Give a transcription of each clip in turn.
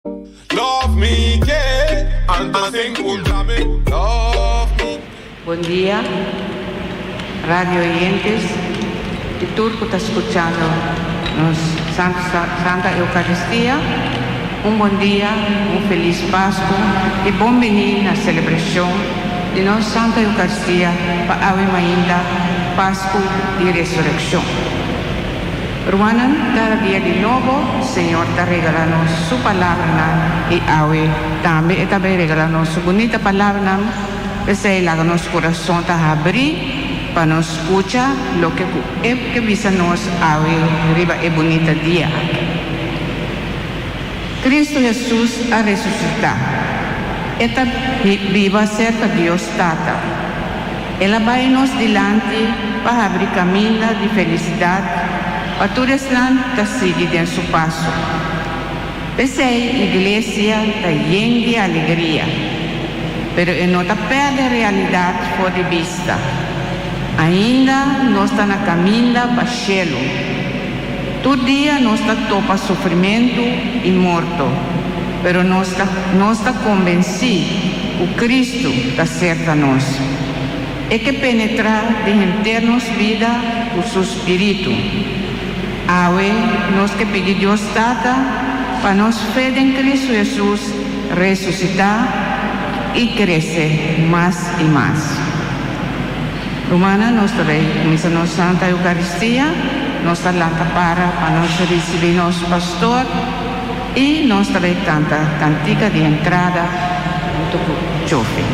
Love me, yeah, antes encontrarme. Love me. Buen día, radio oyentes y tú que estás escuchando Santa Eucaristía. Un buen día, un feliz Pascua y bienvenido a la celebración de nuestra Santa Eucaristía para hoy ainda Pascua y Resurrección. Ruanan cada día de nuevo, Señor está regalando su palabra y hoy también está regalando su bonita palabra. Que nuestro corazón está abrir para nos escuchar lo que visamos hoy arriba el bonito día. Cristo Jesús ha resucitado. Está viva cerca de Dios Tata. Él va a nos delante para abrir camino de felicidad. A todos que siguen en su paso. Esa iglesia está llena de alegría, pero no está perde realidad por de vista. Ainda no está na caminho para o cielo. Todo dia não está topa sofrimento e morto, pero não está convencido que o Cristo está certo a nós. É que penetrar de internos vida o seu espírito. Hoje, nós que pedimos Deus Tata para nos fé em Cristo Jesus ressuscitar e crescer mais e mais. Romana, nós também começamos a Santa Eucaristia, nós estamos lá para nós receber nosso pastor e nós também canta cantiga de entrada junto com o chofe.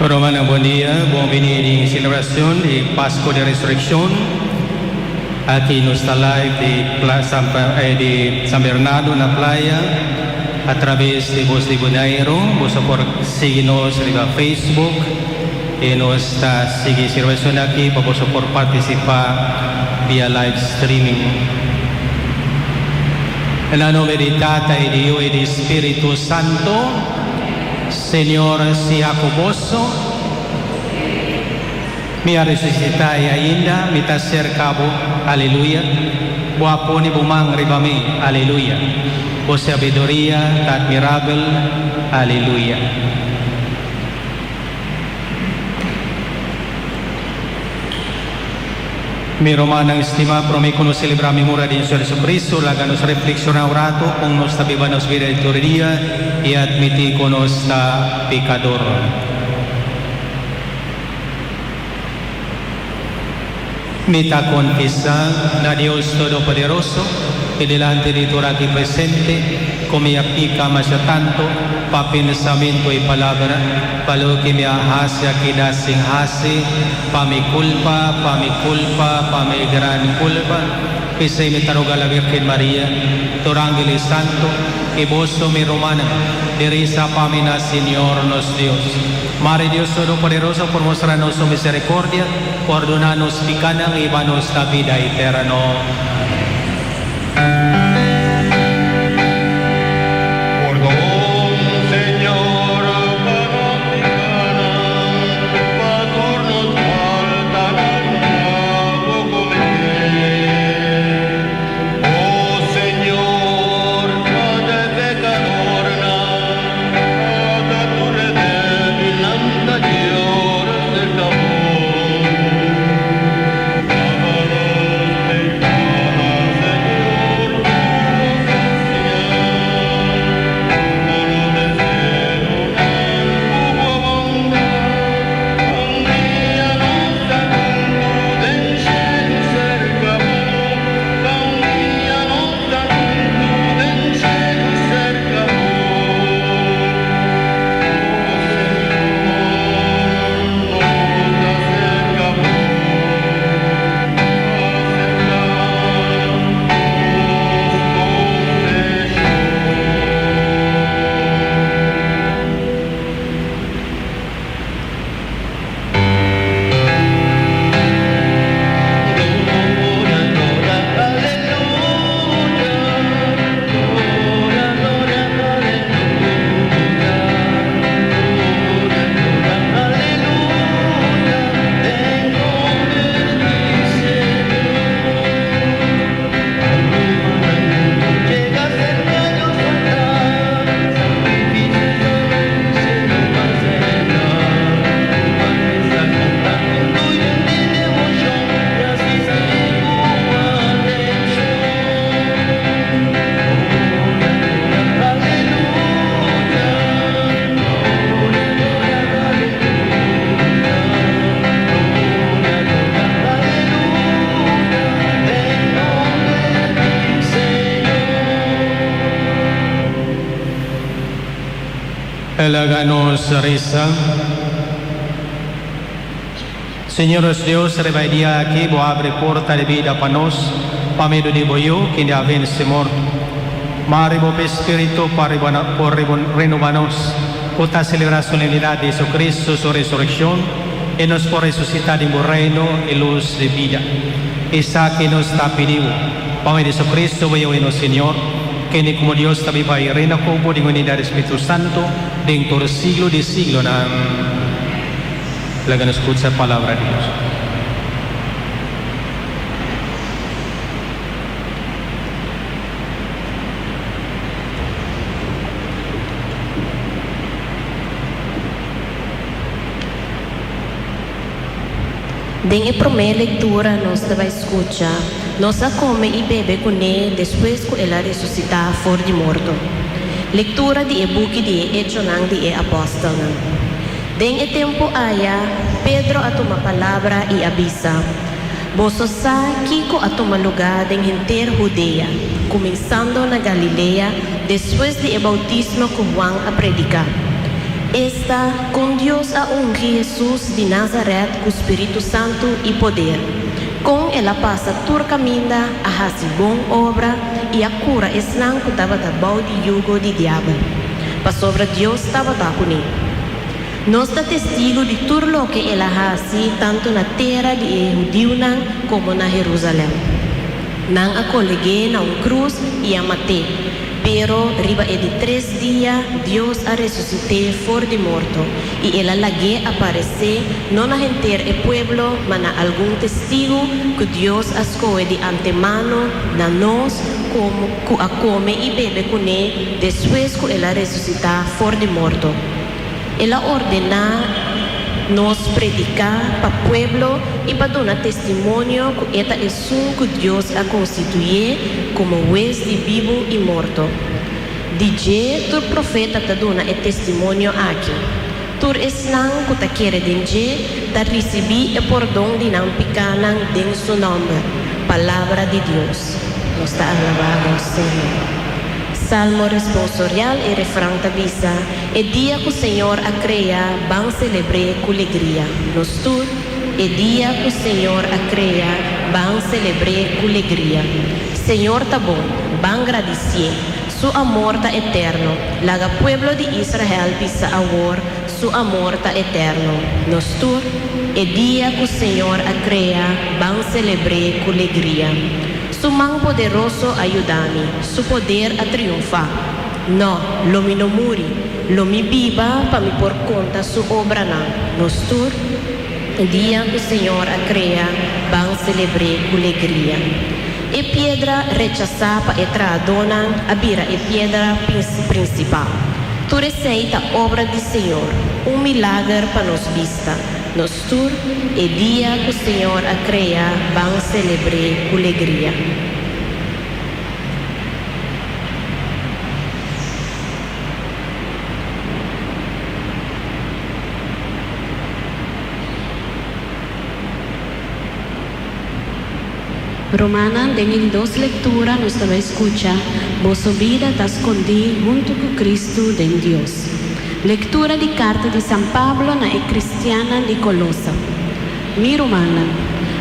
Romana, buen día, bienvenido a la celebración de Pascua de Resurrección. Aquí en nuestra live de San Bernardo, en la playa, a través de Voz de Bonaire. Vos por seguirnos en Facebook y nos está siguiendo celebración aquí, para vos por participar vía live streaming. En la nombre de Tata y de Hijo y de Espíritu Santo, Señor, sea convosco. Me ha resucitado ainda, me está cerca, aleluya. Boa pone bumang ribami, aleluya. Boa sabedoria, admirable, aleluya. Mi romana estima, promecono celebrar a memoria di Senhor Jesucristo, láganos reflexionar un rato con nuestra viva nos vida de teoría y admitir con nuestra pecador. Mita confesar a Dios Todopoderoso y delante de todo aquí presente, como me aplica más tanto, para pensamiento y palabra, para lo que me hace aquí da sin hace, para mi culpa, para mi gran culpa, que se me taroga la Virgen María, tu ángel santo, que vos mi romana, de risa para mi Señor nos Dios. Madre Dios Todopoderoso, por mostrarnos su misericordia, perdonarnos pecana y danos la vida eterna. Háganos reza. Señor Dios, rebadia aquí, vos abre puerta de vida para nos, para medio de boyo, que ya vence muerto. Mare vos Espíritu, para renovarnos, por esta celebración solemnidad de Jesucristo, su resurrección, y nos por resucitar en el reino y luz de vida. Esa que nos está pidiendo, para medio de Jesucristo, voy a Señor, que ni como Dios está viva y reina como de unidad del Espíritu Santo, dentro del siglo de siglo. La que nos escucha la palabra de Dios. Den a primeira leitura, nós vai escutar, nós come e bebe com ele, depois que ela ressuscitar fora de morto. Leitura de e-book de Echonan de Apóstolo. Den a tempo aya, Pedro a toma palavra e avisa. Você sabe que a toma lugar em inteira Judeia, começando na Galileia, depois de bautismo com João a predicar. Está com Deus a ungir Jesus de Nazaré com o Espírito Santo e poder. Com ela passa toda caminha a fazer boa obra e a cura eslan que estava debaixo de jugo de diabo. Para sobre Deus estava com ele. Nós somos testigos de tudo o que ela faz, tanto na terra de Judeu como na Jerusalém. Não a coloquei na cruz e a matei. Pero riba de 3 dias, Deus a ressuscitou fora de morto. E ela lague aparecer, não na inteira o pueblo, mas a algum testigo que Deus escolhe de antemano na nós, como a come e bebe com ele, depois que ela ressuscitar fora de morto. Ela ordena nos predicar para pueblo y para dar testimonio que esta es un que Dios ha constituido como juez de vivo y muerto. DJ, tu profeta te dona el testimonio aquí. Tu esnan que te quiere DJ, te recibí el perdón de nan picanan en su nombre. Palabra de Dios. Nos está alabado, Señor. Salmo responsorial e refrão da visa. El dia que o Senhor a crea, van celebrar com alegria. Nos tur, el dia que o Senhor a crea, van celebrar com alegria. Senhor tá bom, van agradecer. Su amor tá eterno. Laga pueblo de Israel pisa agor, su amor tá eterno. Nos tur, el dia que o Senhor a crea, van celebrar com alegria. Su mão poderoso ayuda-me, su poder a triunfar. No, lo mi no muri, lo mi viva para me por conta su obra não. Nos tur, el dia que o Senhor a crea, van celebrar com alegria. E pedra rechazada e traadona, a vira e pedra principal. Tu receita a obra do Senhor, milagre para nos vista. Nos tur, el dia que o Senhor a crea, van celebrar com alegria. Romana, en 2 lecturas, nos va a escuchar, vossa vida está escondida junto con Cristo de Dios. Lectura de carta de San Pablo na cristiana de Colosa. Mi romana,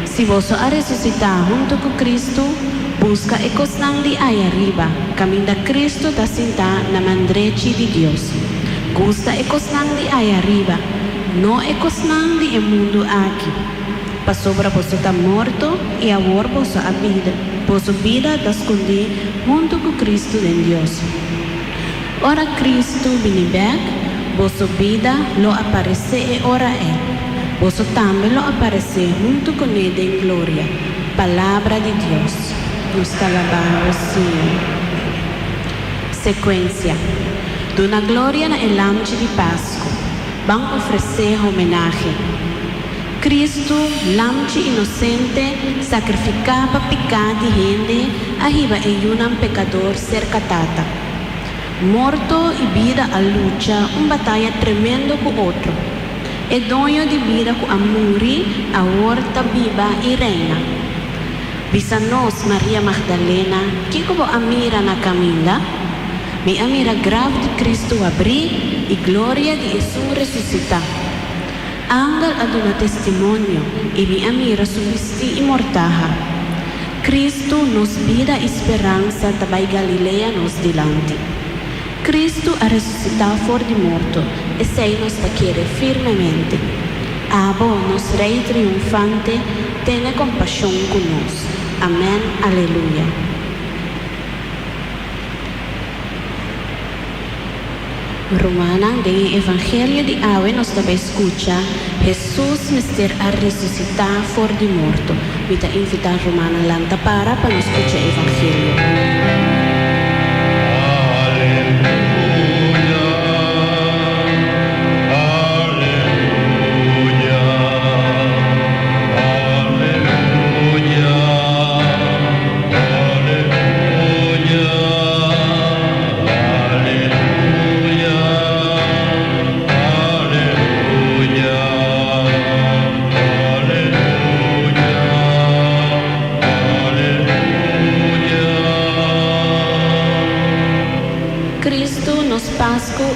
si vos ha resucitado junto con Cristo, busca e cosnan de ahí arriba, camina Cristo está sentado na mandrechi de Dios. Gusta e cosnan de ahí arriba, no e cosnan de el mundo aquí. Pa sobra vos está muerto y ahora vos a vida. Vos vida está escondida junto con Cristo de Dios. Ora Cristo viene back, vossa vida lo aparece e ora é. Vosso também lo aparece junto com ele em glória. Palavra de Deus. Nos alabamos, Senhor. Sequência. Dona glória na elante de Páscoa. Vão oferecer homenagem. Cristo, lamche inocente, sacrificava pecado de gente, arriba em um pecador ser catata. Morto e vida a luta, batalha tremendo com o outro. E dono de vida com a muri, a horta viva e reina. Bisa nós, Maria Magdalena, que como a mira na caminha, me a mira grave de Cristo abrir e glória de Jesus ressuscitar. Angel a dona testemunho e me a mira subsistir e mortaha. Cristo nos vida esperança também Galileia nos dilante. Cristo ha ressuscitado fora de morto e sei nos quiere firmemente. Abo, nos Rei triunfante, tenha compaixão conosco. Amém, aleluia. Romana, del Evangelio de hoy nos debe escuchar Jesús mister a resucitar fora de morto. Me te invitar Romana lanta para nos escuchar Evangelio.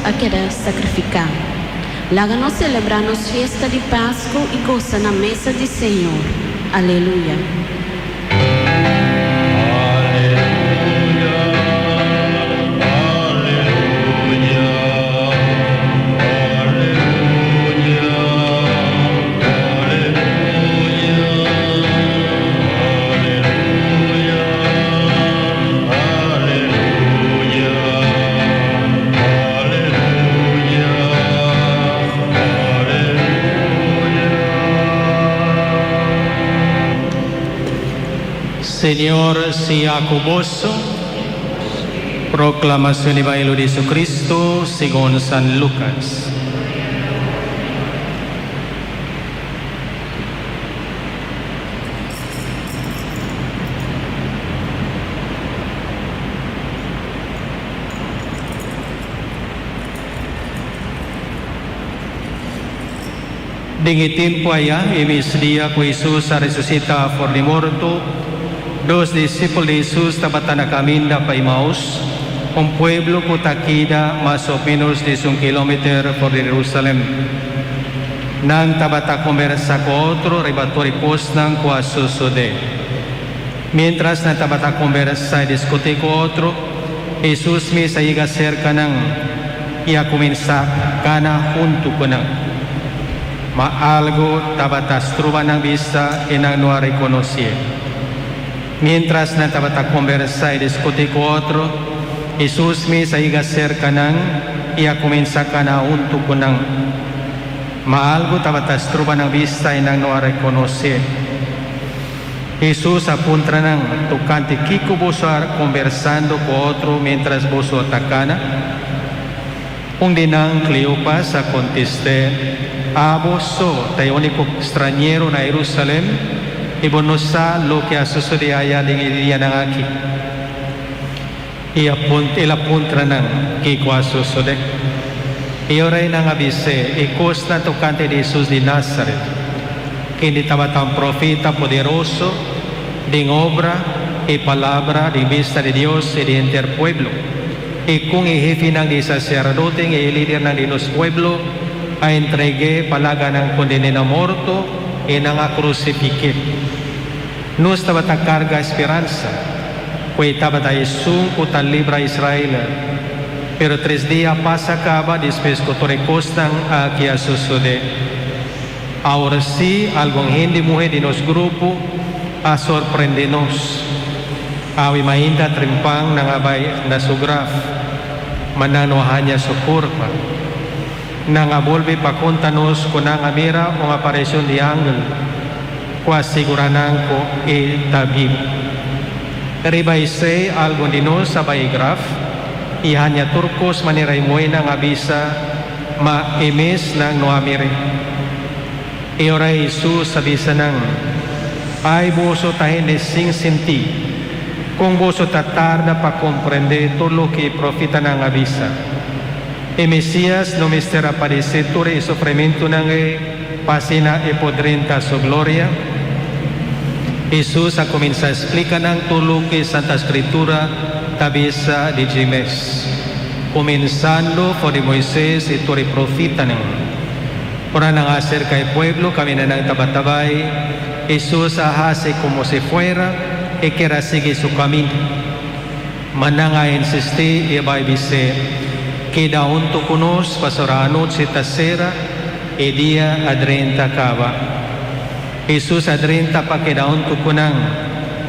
A querer sacrificar. Laga nós celebramos festa de Páscoa e goza na mesa do Senhor. Aleluia. Señor sea convosco. Proclamación del Evangelio de Jesucristo según San Lucas. Ding tiempo allá, emis día que Jesús resucita por de muerto, dos discípulos de Jesús tabatan a caminda pa Emmaus, un pueblo que taquida más o menos de 1 kilómetro por Jerusalén. Nang tabata conversa con otro, rebatori posnang kwa susude. Mientras na tabata conversa y discute con otro, Jesús me se llega cerca nang ia comienza kana junto con nang. Ma algo tabatas truba ng vista y nang no reconoce. Mientras na tabata conversa y discute con otro, Jesús me se llega cerca nang ia comienza kana junto con nang. Ma algo tabatas truba ng vista y nang no reconoce. Jesús apunta nang tocante kiko boso conversando con otro mientras boso atacana. Un dinang Cleopas conteste, aboso tayo único extranjero na Jerusalem, ibonosa lo que ha sucedido allá en el día ng aquí. Ilapuntra nang kiko ha sucedido. Iyoray nang abise, ikos na tocante de Jesus de Nazaret, que ni tabatang profeta poderoso, ding obra y palabra de vista de Dios y de enter pueblo. Y kung jefe ng di sacerdote y líder ng di los pueblo, a entregue palaga ng kondene na morto y nang crucifique. Nos tabata carga esperanza, kung tabata Jesús kutan libra Israel. Pero 3 días pasa acaba después que recostan aquí a sucede. Ahora sí, algún gente mujer de nos grupo a sorprendernos. Awi mainda trimpang nangabay na sugraf, manano hanya sukurpa. Nangabolbe pa kontanos ko nangamira o aparisyon di angel, kwa siguranan ko tabib. Ribay say algo di nos sa baygraf, ihanya turkos maniray mo'y nang abisa ma-emes ng noamire. Iyoray Jesus sabisa nang ay boso tahin de sing senti kung boso tatar na pa comprende todo lo que profita ng abisa. E Mesías no mister aparecer tore e sofrimento ng pasina e podrenta su gloria. Jesus a comienza a explicar ng todo lo que Santa Escritura tabisa de Jimes, comenzando por de Moisés y tore profita ng para nang acerca el pueblo camina ng tabatabay. Jesús hace como si fuera y quiera seguir su camino. Mananga insiste y va a decir que da junto con nos pasará noche tercera y día adrenta acaba. Jesús adrenta pa que da junto con nang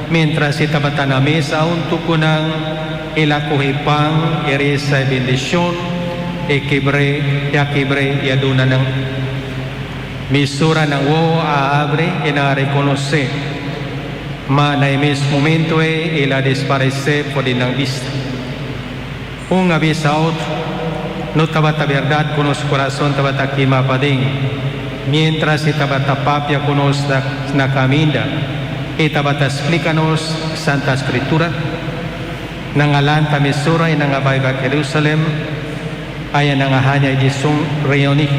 mientras se tabata na mesa junto con nang y la coge pan y reza y bendición y quebre y aduna nang misura nang wo abre y na reconoce. Ma na mismo momento ela desaparece por de nang vista. Un avisa a otro, no tabata verdad con los corazón tabata kima pading, mientras se tabata papia con nos na caminda, e tabata explícanos Santa Escritura, nang alanta misura y nang abayba Jerusalem, ay nang ahanya Jesús reuni,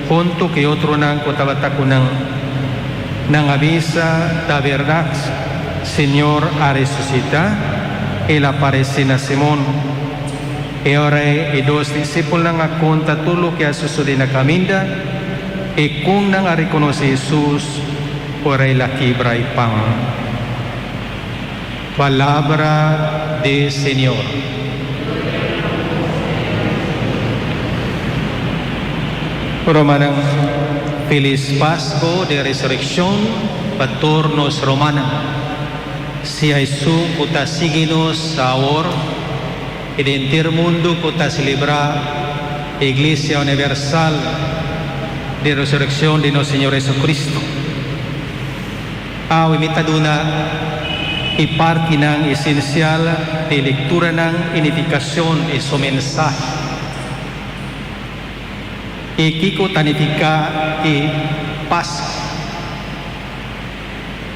junto que otro nang tabata kunang nang avisa la verdad, Señor ha resucitado, Él aparece na Simón. Y ahora y dos discípulos nang conta todo lo que ha sucedido na caminda, y kung nang reconoce Jesús, por la quibra y pan. Palabra del Señor. Romanang Feliz Pasko de Resurrección, patornos romana. Si Jesús kuta siginos ahora, y de entero mundo kuta celebrar Iglesia Universal de Resurrección de nuestro Señor Jesucristo. Imitaduna y parte ng esencial de lectura ng unificación y su mensaje. Y kiko tanifica y Pasko.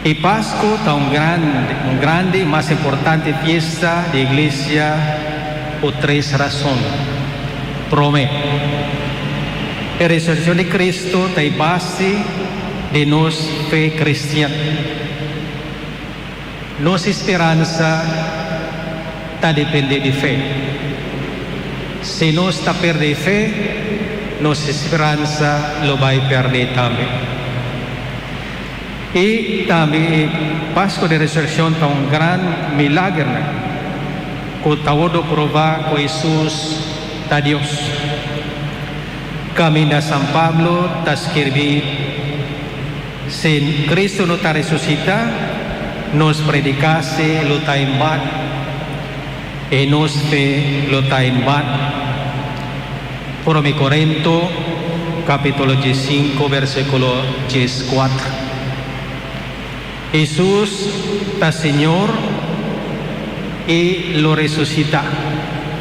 Y Pasko es un grande y más importante fiesta de iglesia por 3 razones. Primero, La resurrección de Cristo es base de nuestra fe cristiana. Nuestra esperanza depende de fe. Si no está perder fe, nuestra esperanza lo va a perder también. Y también Pascua de Resurrección es un gran milagro que todo probar que Jesús es Dios. Camina San Pablo está escrito: si Cristo no está resucitado, nos predicase lo está en vano, y nos fe lo está en vano. 1 Corintios capítulo 15 versículo 14. Jesús está Señor y lo resucita.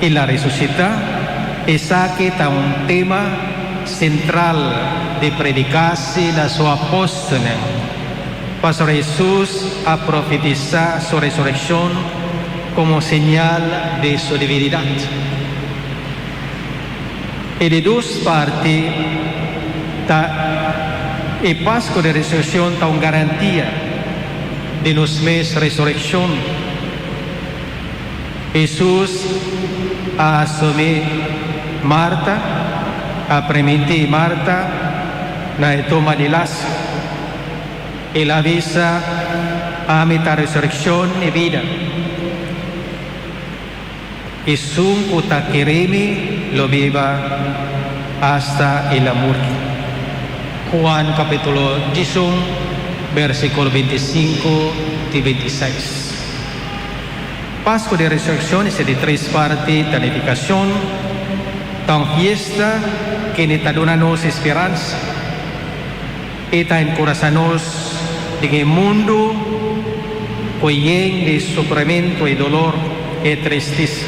Y la resucita es aquí está un tema central de predicarse la su apóstol. Pastor Jesús ha profetizado su resurrección como señal de su divinidad. Y de dos partes, el Pascua de Resurrección es una garantía de nuestra resurrección. Jesús ha asumido Marta, ha permitido Marta la toma de Lázaro. Él avisa a mitad resurrección y vida. Y su kutakeremi lo viva hasta el muerte. Juan capítulo 10, versículo 25 y 26. Pascua de Resurrección es de tres partes: planificación, tan fiesta que nos da esperanza, y tan corazonos de un mundo que lleno de sufrimiento y dolor y tristeza.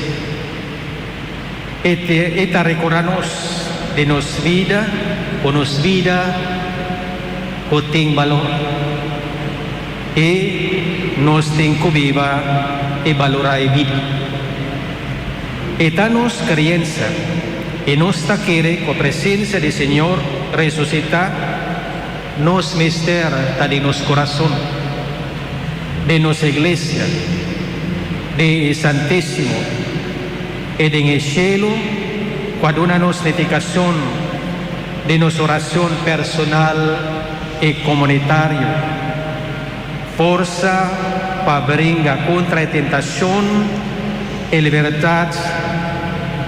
Esta recordarnos de nuestra vida, con nuestra vida que tiene valor, y nos tiene que vivir y valorar la vida. Y danos creencia y nos quiere con presencia del Señor resucitar nos mister de nuestro corazón, de nuestra iglesia, de Santísimo, y en el cielo, cuando una notificación de nuestra oración personal y comunitaria, fuerza para brincar contra la tentación y libertad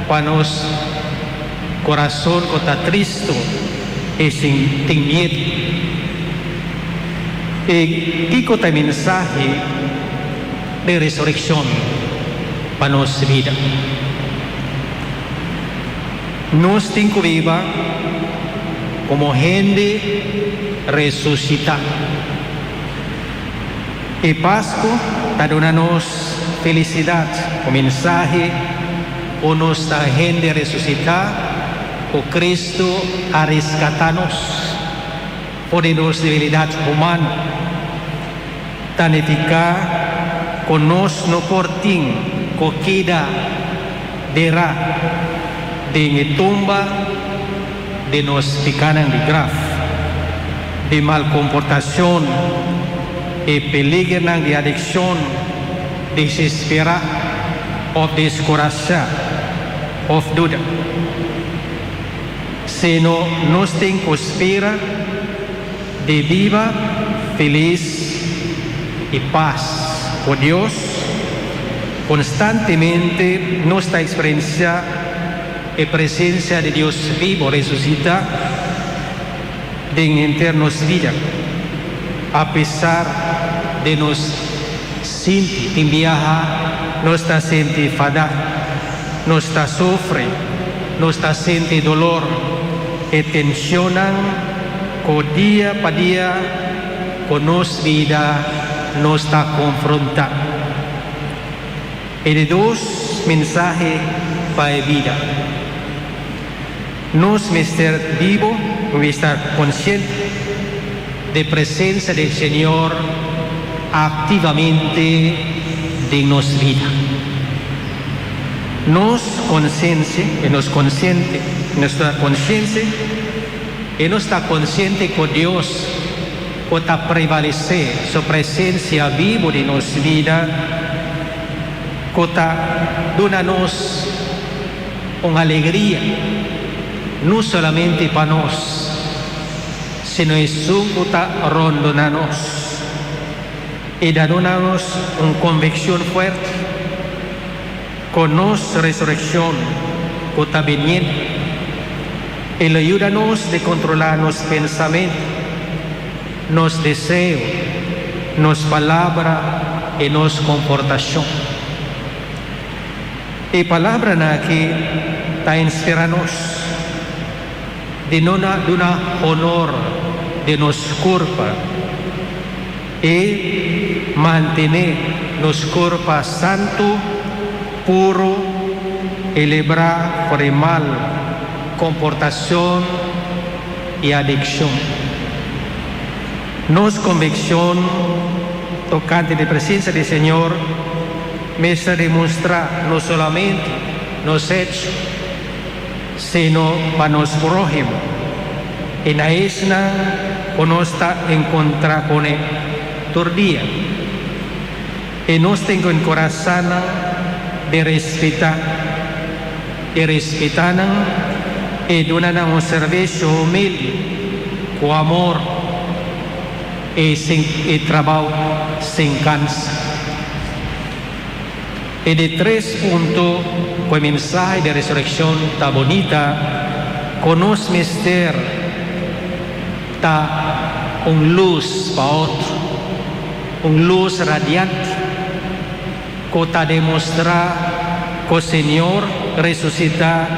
para nuestro corazón que está triste y sin miedo. Y digo este mensaje de resurrección para nuestra vida. Nos tenemos que vivir como gente resucitada. Y Pascua está dándonos felicidad, un mensaje a nuestra gente resucitada, que Cristo ha rescatado por nuestra debilidad humana. Tan eficaz con nos no portin, que queda de la tumba de nos picanan de grave, de mal comportación y peligro de adicción, desesperar o descorazar o duda. Sino nos ten conspira de viva, feliz y paz con Dios. Constantemente nuestra experiencia y presencia de Dios vivo resucita en internos vida, a pesar de nos sentir viaja, no está sentir fada, no está sufre, no está sentir dolor, y tensionan con día para día con nos vida no está confrontada. Y de dos mensajes para la vida. Nos mister vivo, debe estar consciente de presencia del Señor activamente de nuestra vida. Nuestra conciencia y no está consciente que Dios pueda prevalecer su presencia viva de nuestra vida, que donanos una alegría, no solamente para nos, sino es un que rondonanos y danos una convicción fuerte con nuestra resurrección que está viniendo. Él ayúdanos de controlar nuestros pensamientos, nuestros deseos, nuestras palabras y nuestra comportación. Y palabra aquí está inspirándonos de no dar honor de nuestra culpa y mantener nuestra culpa santo, puro y librar por el mal, comportación y adicción. Nuestra convicción tocante de presencia del Señor me está demostrar no solamente nos hechos, sino para nuestro prójimo. En la isla nos está encontrar con él todo el día. Y nos tengo en corazón de respetar y donar un servicio humilde, con amor y trabajo sin cansa. Y de 3 puntos, con el mensaje de resurrección está bonita, con los misterios, está una luz para otro, una luz radiante, que está demostrar que el Señor resucita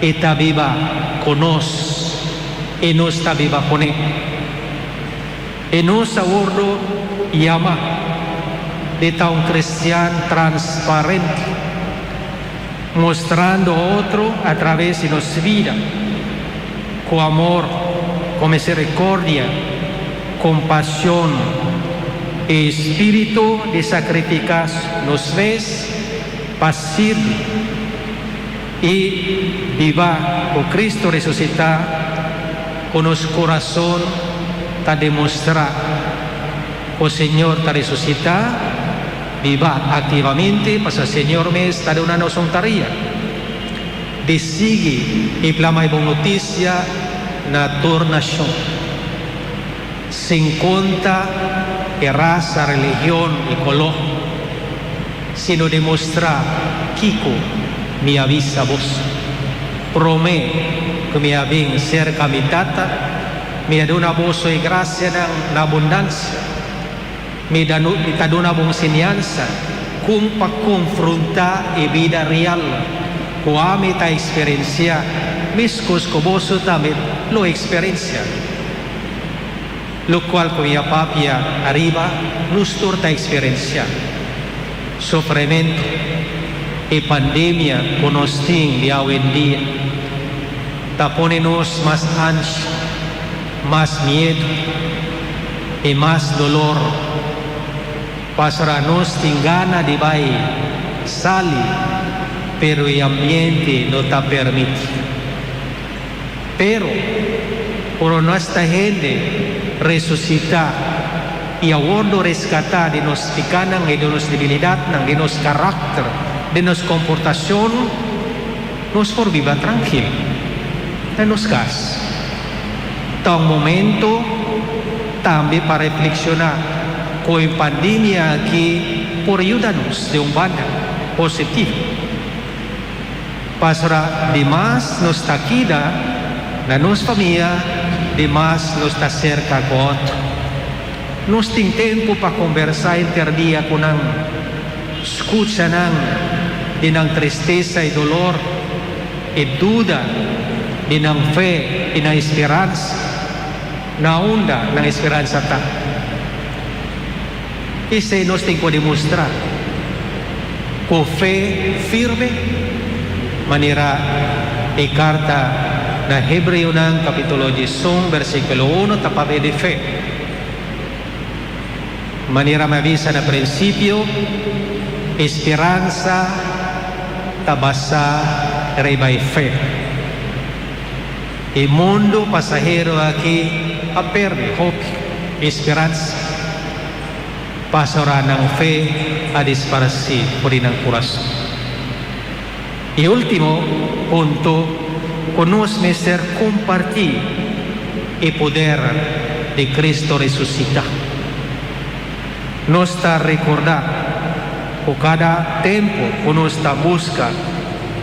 y está viva con nosotros, y no está viva con Él. Y nos abordo llama de un cristiano transparente, mostrando a otro a través de nuestra vida, con amor, con misericordia, compasión y espíritu de sacrificar nos ves pasible y viva con Cristo resucitado, con nuestro corazón está demostrar que el Señor está resucitado, viva activamente, para el Señor me está dando una tarea de seguir y proclamar buena noticia na toda nación, sin conta de raza, religión y color, sino demostrar Kiko me avisa vos, promete que me ven cerca mi tata, me da una voz de gracia en abundancia, me da una buena enseñanza, como para confrontar la vida real, que a mí ta experiencia, mis cosas que vos también lo experiencia, lo cual con mi papia arriba, nos torta experiencia, sufrimiento y pandemia que nos tiene de hoy en día, ta ponenos más ansia, más miedo y más dolor. Pasará nos sin gana de bailar, salir, pero el ambiente no te permite. Pero por nuestra gente resucitar y ahora rescatar de nuestra picanan y de nuestra debilidad, de nuestro carácter, de nuestra comportación, nos por vivir tranquilo. En los casos, está un momento también para reflexionar con la pandemia aquí por ayudarnos de un banda positivo. Pasará de más nos está aquí, de nuestra familia, de más nos está cerca con otro. Nos tiene tiempo para conversar entre día con él, escuchan de la tristeza y dolor, y duda, de la fe y la esperanza, la onda, la esperanza está. Y se nos tiene que demostrar con fe firme, manera de carta de Hebreo capítulo 10, versículo 1, tapabe de fe. Manera me avisa al principio, esperanza tabasa reba fe. El mundo pasajero aquí aperde hope, esperanza. Pasará ng fe a dispararse por el corazón. Y último punto, conoce ser compartir el poder de Cristo resucitado. Nos está recordando que cada tiempo que nos está busca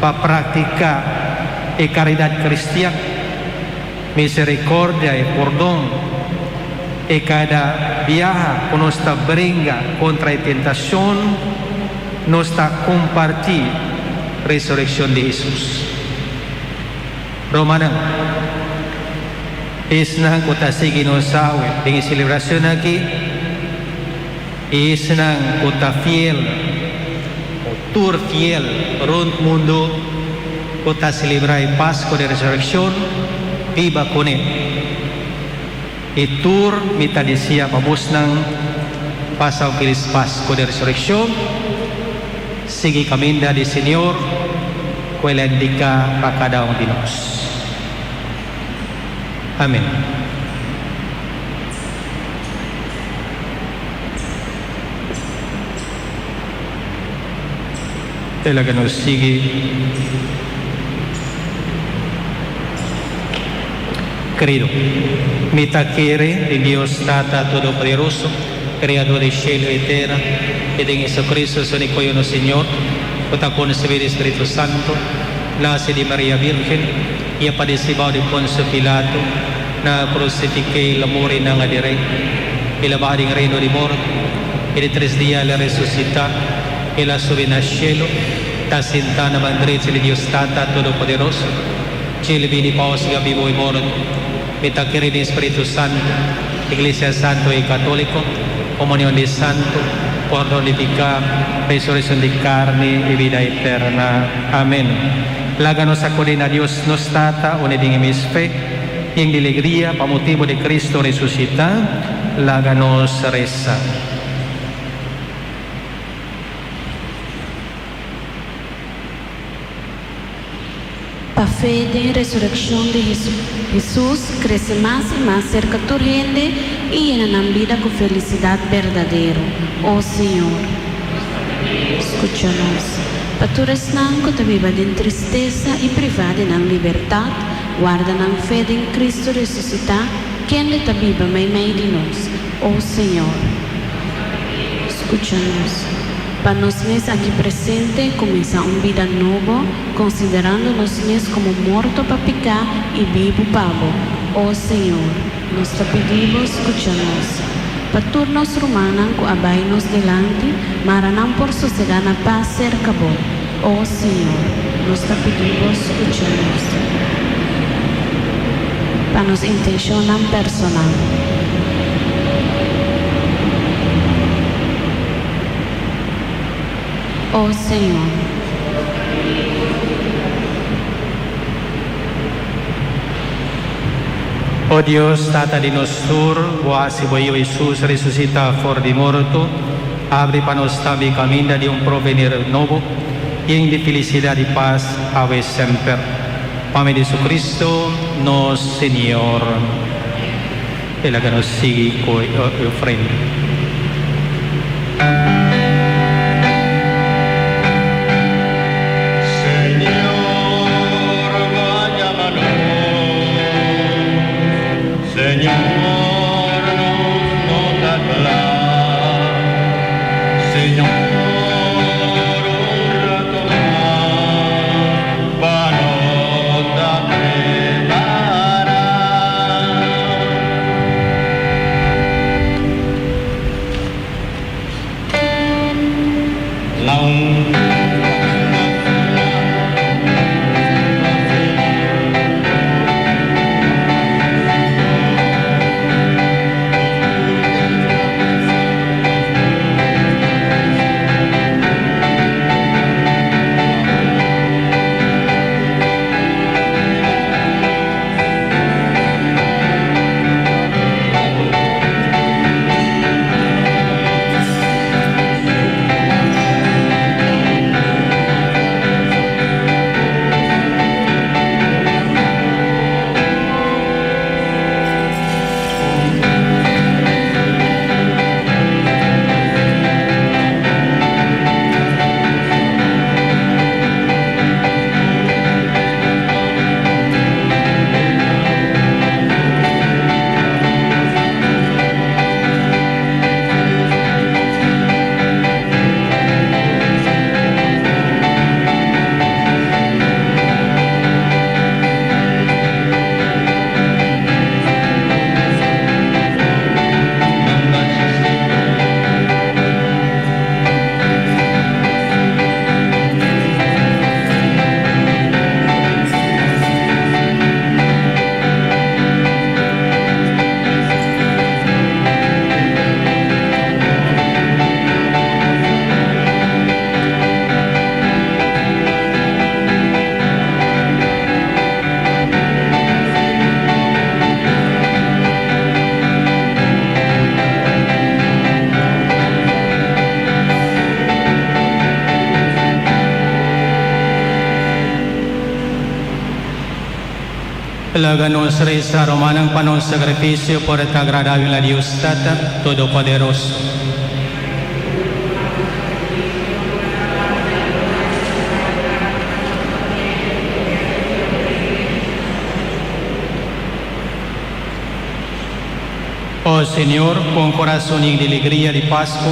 para practicar la caridad cristiana, misericordia y perdón. Y cada viaje que nos está brinda contra la tentación, nos está compartir la resurrección de Jesús. Romana, es na que está siguiendo sabe en celebración aquí, es na que está fiel, o tour fiel, todo el mundo que está celebrando la Pascua de Resurrección, viva con él. Y tur mita decía pabos ng pasaw kilis Pasko de Resurrección, sige kami na di Señor, kuelan di ka pakadaong dinos. Amen. Talaga nos sige Credo, mitad quiere de Dios Tata Todopoderoso, Creador del cielo y tierra, y de Jesucristo, su único y uno Señor, que concebir el Espíritu Santo, nace de María Virgen, y padecido de Poncio Pilato, na crucifique el amor y nang adire, y la baja en reino de muerte, y de 3 días la resucita, y la sube al cielo, ta sentana mandrezza de Dios Tata Todopoderoso, Cielo vini paus ga vivo y muerto, mita quiere de Espíritu Santo, Iglesia Santo y Católico, comunión de Santo, perdón de pecado, resurrección de carne y vida eterna. Amén. Láganos acudir a Dios nos tata, unidad mis fe, y en alegría, para motivo de Cristo resucitado, láganos rezar. La fe de resurrección de Jesús crece más y más cerca de tu gente y llena la vida con felicidad verdadera. Oh Señor, escúchanos. Para tu resnan que te viva de tristeza y privada de la libertad, guarda la fe en Cristo resucitado, quien le viva mai de nos. Oh Señor, escúchanos. Para nos aquí presente comienza una vida nueva, considerando nos como muerto para pecar y vivo para oh Señor, nos te pedimos, escúchanos. Para turnos romanos que abainos delante, maranán por sosegar la paz cerca vos. Oh Señor, nos te pedimos, escúchanos. Para nos intencionan personal. Oh Señor, oh Dios, Tata de nostro, guasi voy Jesús resucita for de muerto, abre para nos también camino de un provenir nuevo, y en de felicidad y paz, ave siempre. Pame de Jesucristo, nos Señor. El que nos sigue con ofrenda. Laganos reza romanang panon sacrificio por el agradable a Dios Tata Todopoderoso. Oh Señor, con corazón y de alegría de Pascua,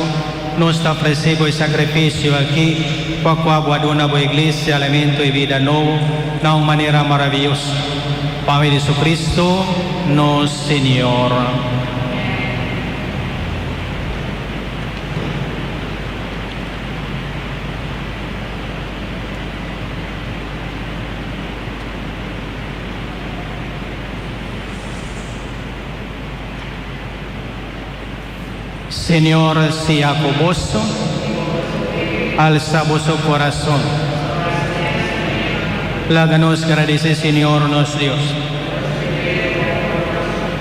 nos ofrecemos el sacrificio aquí, para que abandona a iglesia, alimento y vida nuevo, de una manera maravillosa. Padre de Jesucristo, nos Señor. Señor, sea con vos, alza vuestro corazón. Láganos agradecer, Señor, nuestro Dios.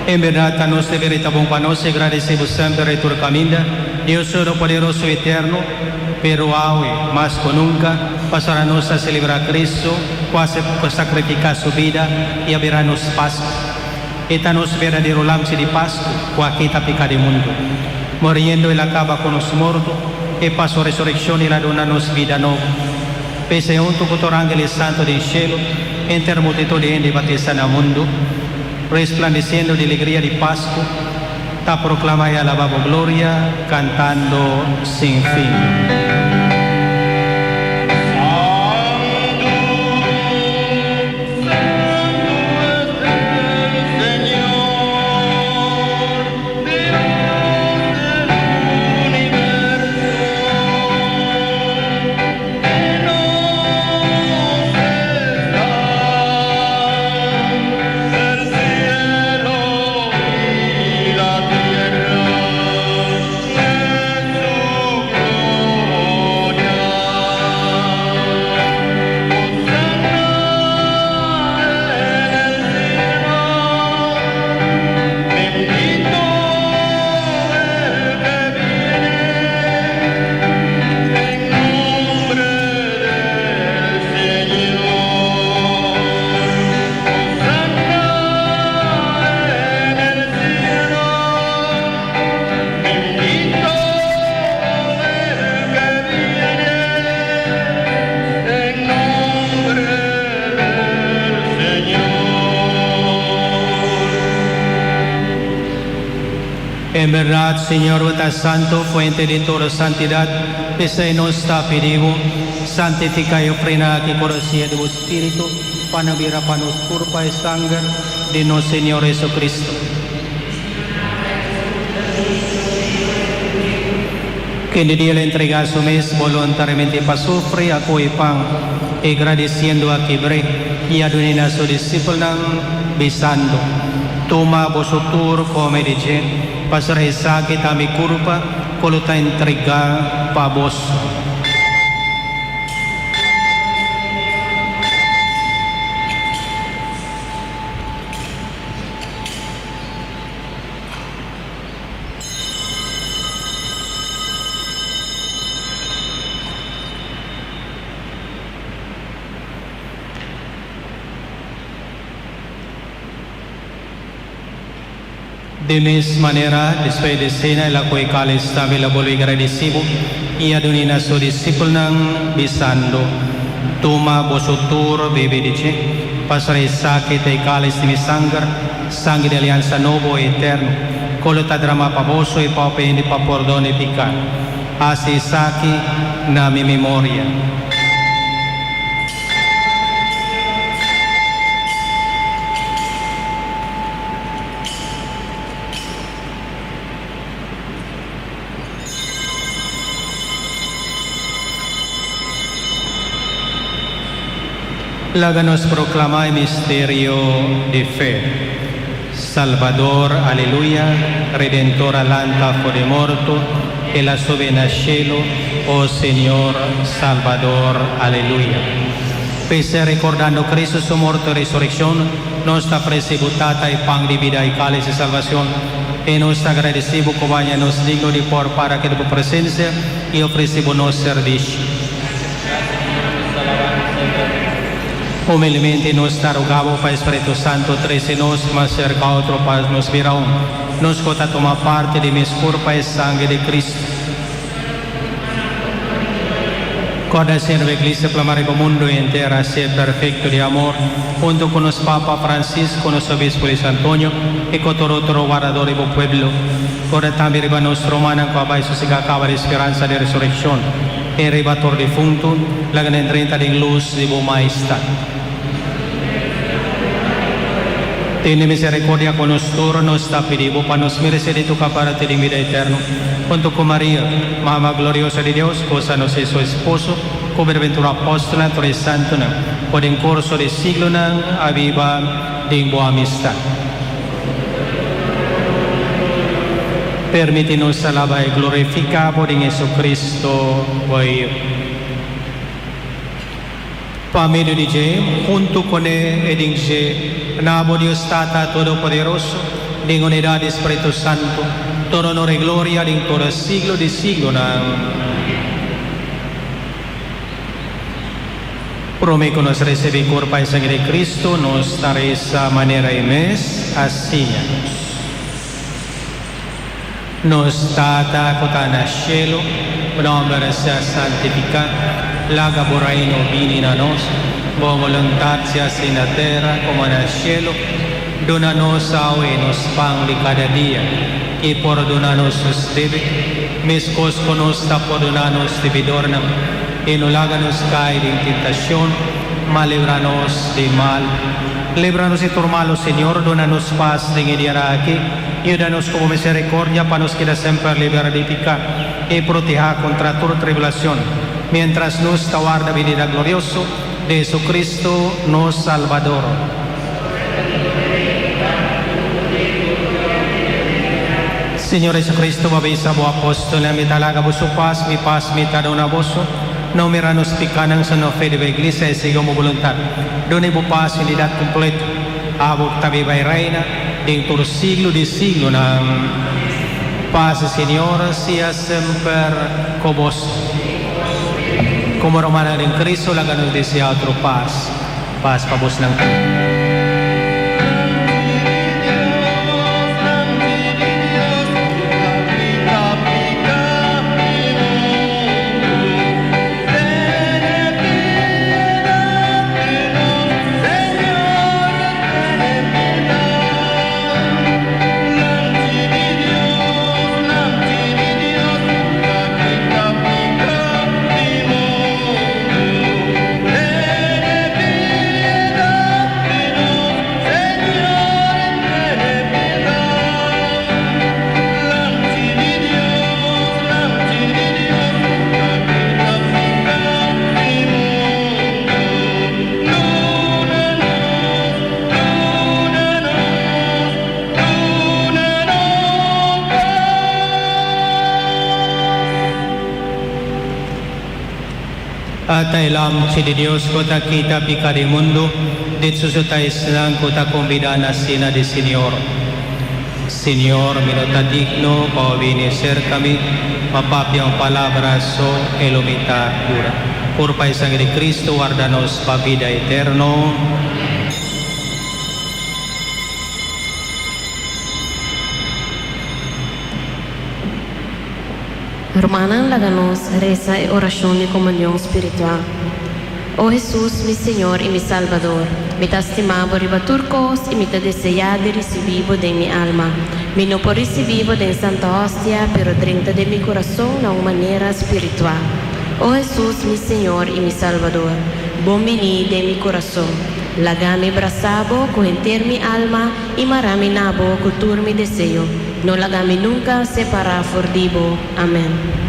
En verdad, a nos de veridad, nos agradecemos siempre tu camino, Dios Todopoderoso y eterno, pero hoy, más que nunca, pasaremos a celebrar a Cristo, quase sacrificar su vida y abrirnos Pascua. Esta nos verdadero lamche de Pascua, que quita pecado del mundo. Muriendo él acaba con los muertos, y pasó resurrección y la dona nos vida nueva. Pese a un tutor ángeles santo del cielo, entre multitud de gente batizada en el mundo, resplandeciendo de alegría de Pascua, ta proclama y alababa gloria, cantando sin fin. En verdad, Señor, estás santo, fuente de toda santidad, desde nuestra pedido, santifica y ofrenda que conocía de vuestro Espíritu, para vivir para nos culpa y sangre de nuestro Señor Jesucristo. Que de día le entrega su mes voluntariamente para sufrir, a coi pan, y agradeciendo a quebre, y a donar a su discípulo, besando. Toma vosotros como dice, pasaré sakit kami culpa, kalau ta entrega para vos. De misma manera, después de cena, la cual estaba la volví agradecido y adonina a su discípulo besando. Toma vosotros, bebe dice, pasaré sakit y cáliz de mi sangre de alianza nuevo y eterno, con la drama para vos y para pedir para perdón y picar. Así saki na mi memoria. Láganos proclamar el misterio de fe. Salvador, aleluya, Redentor alanta por el muerto, y la sube en el cielo, oh Señor, Salvador, aleluya. Pese recordando Cristo su muerte y resurrección, nuestra presebutata y pan de vida y cáliz de salvación, y nos agradecemos como nos digno de por para que de tu presencia y ofrecemos nuestro servicio. Humildemente nos rogamos para Espíritu Santo, trece-nos más cerca a otro para nos ver aún. Nos cota tomar parte de mis cuerpo y sangre de Cristo. Coda sirve Iglesia para el mundo entero a ser perfecto de amor, junto con los Papa Francisco, los Obispo de San Antonio y con todo otro guardador de pueblo. Coda también riba nuestro hermano que va a acaba de esperanza de resurrección. Y riba todo difunto, la gran 30 de luz de buena majestad. Tiene misericordia con nosotros, nos está pidiendo para nos merecer de tu caparate de vida eterno. Junto con María, Mamá gloriosa de Dios, cosa nos es su esposo, con ventura apóstola, tres santos, por en curso de siglo, aviva de buena amistad. Permítenos alabar y glorificar por en Jesucristo, hoy. Para medio de Dios, junto con él, Nabo Dios Tata Todopoderoso, en unidad de Espíritu Santo, todo honor y gloria en todo siglo de siglo. Prometo nos recibir cuerpo y sangre de Cristo, nos dará esa manera y mes, así. Nos Tata Cotana Cielo, nombre sea santificado, laga por reino vini a nos, buona volontà sia in la terra come nel cielo. Dona-nos hoy nos pan de cada día, y perdona-nos los débitos, miscos con nos perdona-nos deudorna, y no háganos caer en tentación, mas líbranos de mal. Líbranos de todo malo, Señor, dona-nos paz en el día aquí, y danos como misericordia para nos quedar siempre libres de pecado, y proteja contra toda tribulación, mientras nos aguarda venida glorioso de Jesucristo, nos Salvador. Señor Jesucristo, babisa bo apóstol, mi talaga bo su paz, mi tadona boso, no miranos picanan sa no fe de la iglesia y sigo mo voluntad. Done bo paz y unidad completo, abo tabi bay reina, dentro del siglo de siglo, na paz, Señor, sea siempre con vos. Como hermana en Cristo, la nos desea otro paz. Paz para vos lang. At ilam si Dios kota kita pika di mundo, dit susutais lang kota kumbida na sina di Señor. Señor, minuta digno, paubiniser kami, mapapiang palabraso, elumita cura. Por pa sangre de Cristo, guardanos pa vida eterno. Hermanan, láganos reza y oración de comunión espiritual. Oh Jesús, mi Señor y mi Salvador, me te estimado ribaturcos y me te deseado recibir de mi alma. Me no por recibir de Santa Hostia, pero dentro de mi corazón de una manera espiritual. Oh Jesús, mi Señor y mi Salvador, buen venir de mi corazón. Lagame brasabo, coenter mi alma y marami nabo, cultur mi deseo. No lagame nunca separar fordivo. Amén.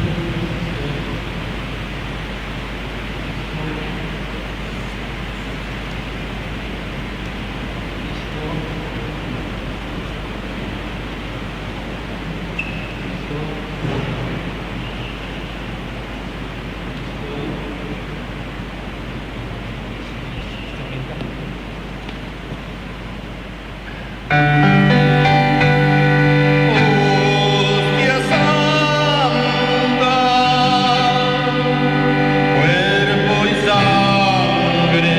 Hostia santa, cuerpo y sangre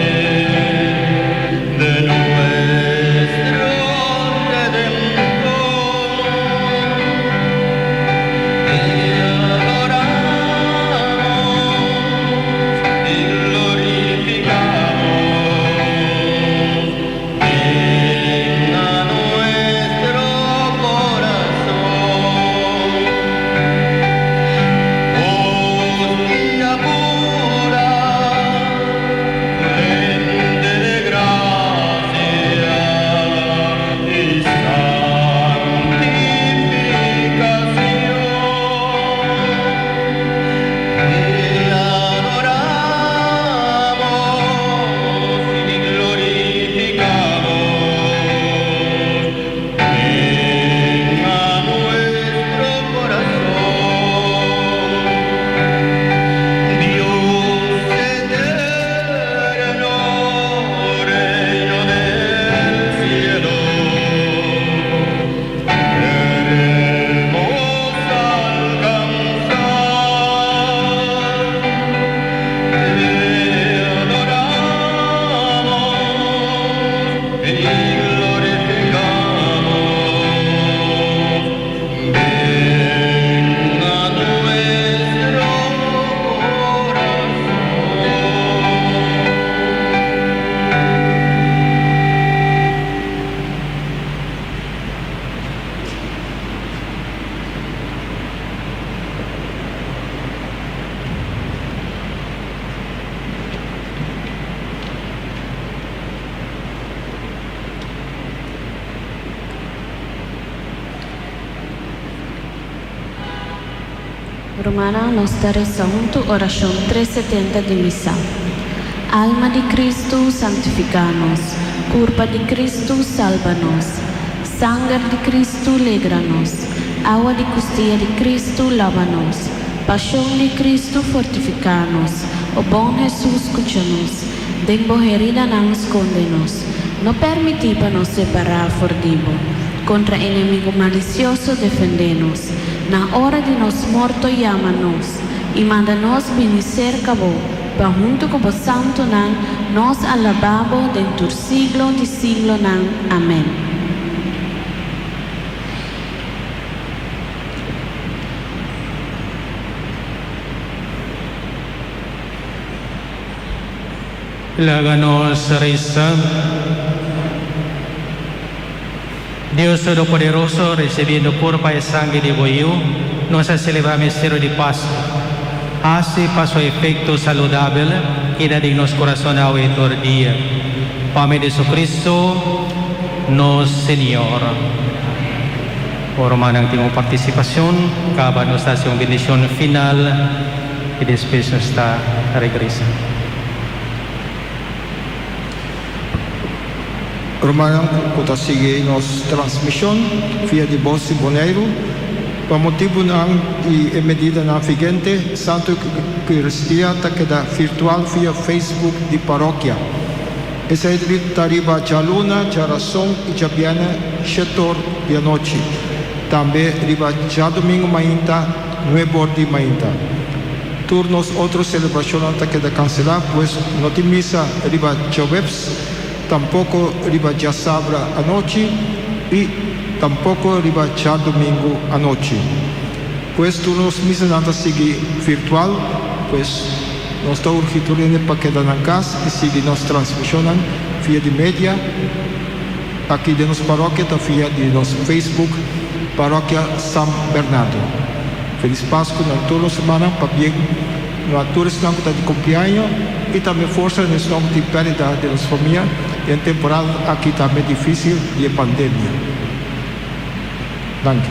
Romana nostra rezamos oración 370 de misa. Alma de Cristo, santificanos. Curpa de Cristo, salva-nos. Sangue de Cristo, alegra-nos. Agua de costilla de Cristo, lava-nos. Paixão de Cristo, fortifica-nos. O bom Jesus, escucha-nos. De herida não esconde-nos. Não permiti para nos separar fordivo. Contra inimigo malicioso, defende-nos. Na hora de nos morto, llama-nos. E manda-nos bendizer cabo. Para junto com o santo nan, nos alababo dentro siglo de siglo nan. Amém. Láganos rezar. Dios Todopoderoso, recibiendo cuerpo y sangre de Boyu, nos ha celebrado el misterio de Pascua. Hace paso efecto saludable y da dignos corazón a hoy todo día. Por Jesucristo, nuestro Señor. Por manang tingong participación, acaba nos hace una bendición final y después nos está regresa. Romanang kita sige nos transmissão via de Bolsa Boneiro para motivo ng medida na vigente Santo Cristia ta queda virtual via Facebook di paróquia. Essa é tariba jaluna, jaração e jabiana setor de noite. Também riba já domingo mainta, 9 de mainta. Turnos outros celebrações ta queda cancelar, pois não tem missa riba webs. Tampoco riba ya sabra anoche y tampoco riba ya domingo anoche. Pues tú nos misa nada sigue virtual, pues nos está urgiendo para quedar en casa y sigue nos transmisionan vía de media aquí de nos parroquia, vía de nos Facebook parroquia San Bernardo. Feliz Pascua na toda semana para bien no atores não está de cumpleaños e também força nesse nome de pérdida de nossa família em temporada aqui também difícil de pandemia. Danke.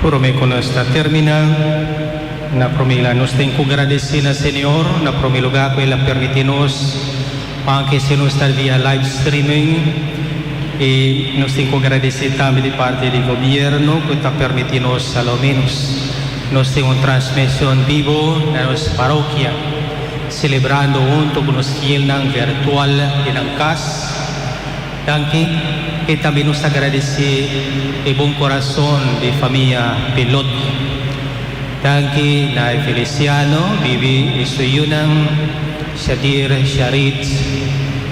Por me conosco termina na promila nos tem que agradecer ao Senhor na primeiro lugar que Ele permite-nos anche se não está via live streaming. E nós temos que agradecer também de parte do governo que está permitindo-nos, ao menos, nós temos uma transmissão vivo na nossa paróquia, celebrando junto com os fiéis virtual e na casa. Danke. E também nos agradecer o bom coração de família Piloto. Danke na Feliciano, Bibi, Isuyunang, Shadir, Sharit,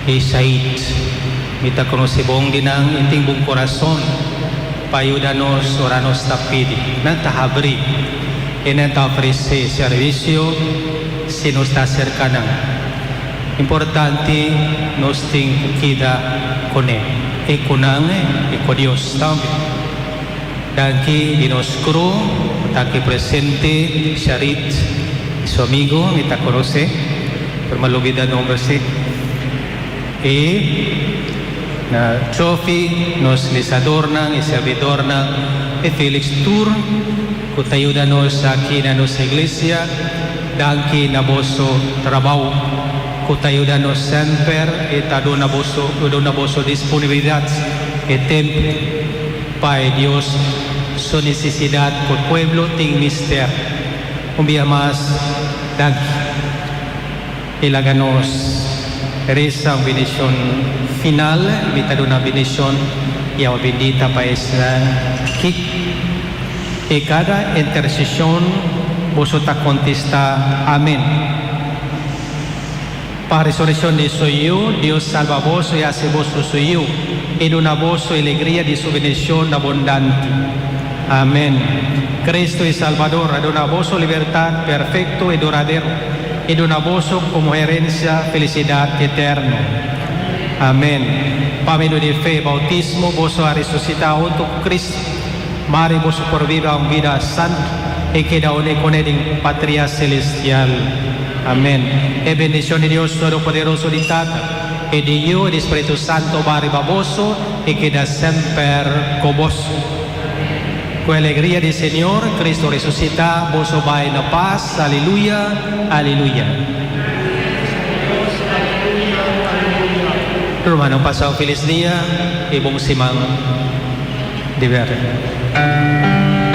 e Said. Kita conocebong dinang inting bung corazón payudanos oranos tapidi nan tahabri en ta ofrece servicio se nos está cercana importante nos ting kida con él e kunang e con Dios también dan que di nos cru ta que presente Sharit su amigo kita conoce por malubida nombre se e na Chofi nos les adornan y servidornan e Felix Tour que te ayudanos aquí na nuestra iglesia danki na boso trabajo que te ayudanos siempre e ta do na boso disponibilidad e tiempo para Dios su necesidad con pueblo ting mister un día más danki y laganos reza una bendición final, invita una bendición y a bendita para esta kit. Y cada intercesión vosotros contesta amén. Para resurrección de suyo, Dios salva vos y hace vos suyo, en una voz y alegría de su bendición abundante. Amén. Cristo es Salvador, en una voz libertad perfecto y duradero. En una voz como herencia, felicidad eterna. Amén. Pamelo de fe, bautismo, vos ha resucitado junto con Cristo. Mare vos por vida una vida santa y queda une con él en patria celestial. Amén. E bendición de Dios Todopoderoso de Tata, e Dio e di Spirito Santo va ribaboso e che da sempre coboso. Con alegría del Señor, Cristo resucita, vos vai na paz, aleluya, aleluya. Hermano, pasa un feliz día y buen simán de ver.